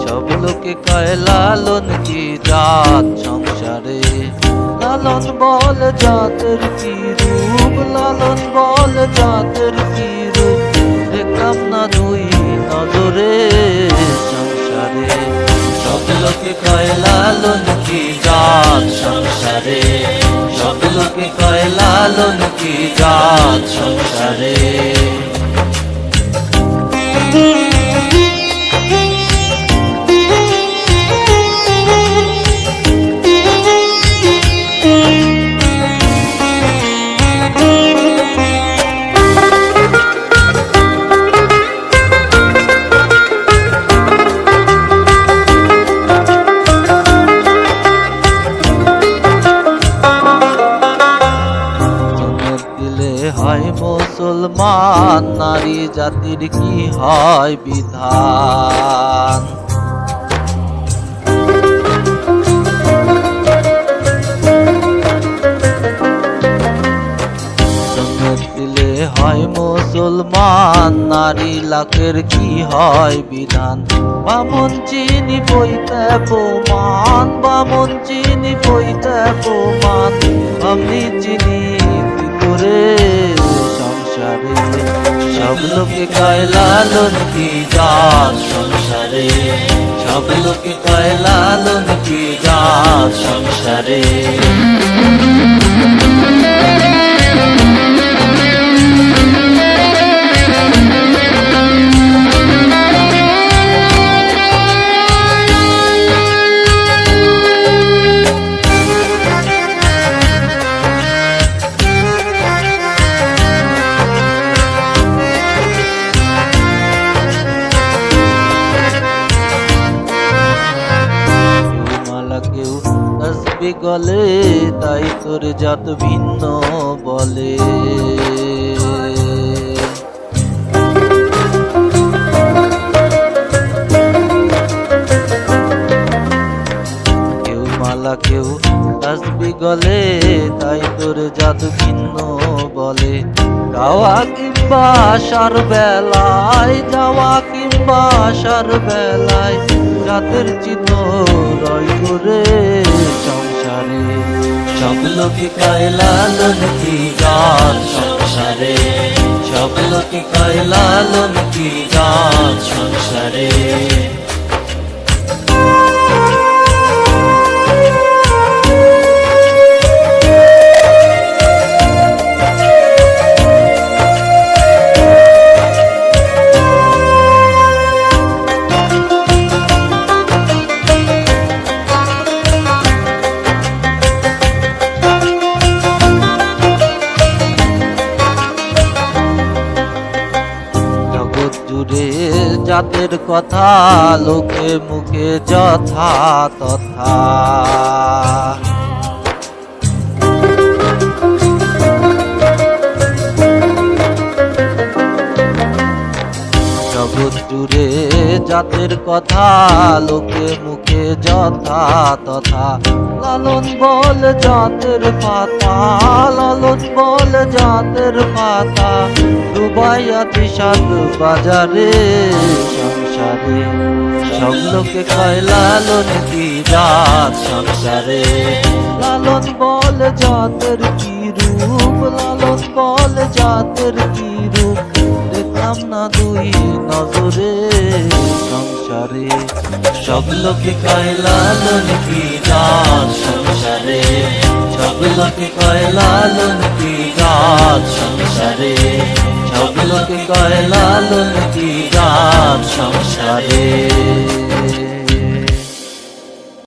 সব লোকে কয় লালন কি জাত সংসারে। লালন বল জাতের কি রূপ, লালন বল জাতের কি রূপ, দেখলাম না দুই নজরে সংসারে। সব লোকে কয় লালন কি জাত সংসারে, সব লোকে কয় লালন কি জাত সংসারে। হয় মুসলমান, নারী জাতির কি হয় বিধান। সুন্নত দিলে হয় মুসলমান, নারী লাখের কি হয় বিধান। বামন চিনি বইতে প্রমাণ, বামন চিনি বইতে প্রমাণ, আমি চিনি করে সংসারে। সব লোকে কয় লালন কি জাত সংসারে, সব লোকে কয় লালন কি জাত সংসারে। তসবি গলে তাই তোর জাত ভিন্ন বলে। কেউ মালা কেউ তসবি গলে তাই তোর জাত ভিন্ন বলে। গাওয়া কিংবা আসার বেলায়, যাওয়া কিংবা আসার বেলায়, জাতের চিহ্ন রয় করে সংসারে। সব লোকে কয় লালন কি জাত সংসারে, সব লোকে কয় লালন কি জাত সংসারে। জুড়ে জাতের কথা লোকে মুখে যথা তথা। জগৎ জুড়ে জাতের কথা লোকে মুখে যথা তথা। লালন বল জাতের পাতা, লালন বল জাতের পাতা, ডুবাইয়া দিশাত বাজারে সংসারে। সব লোকে কয় লালন কি জাত সংসারে, লালন বল জাতের কি রূপ, লালন বল জাতের কি রূপ, দেখলাম না দুই নজরে সংসারে। সব লোকে কয় লালন কি জাত সংসারে, সব লোকে কয় লালন কি জাত সংসারে, সব লোকে কয় লালন কি জাত সংসারে।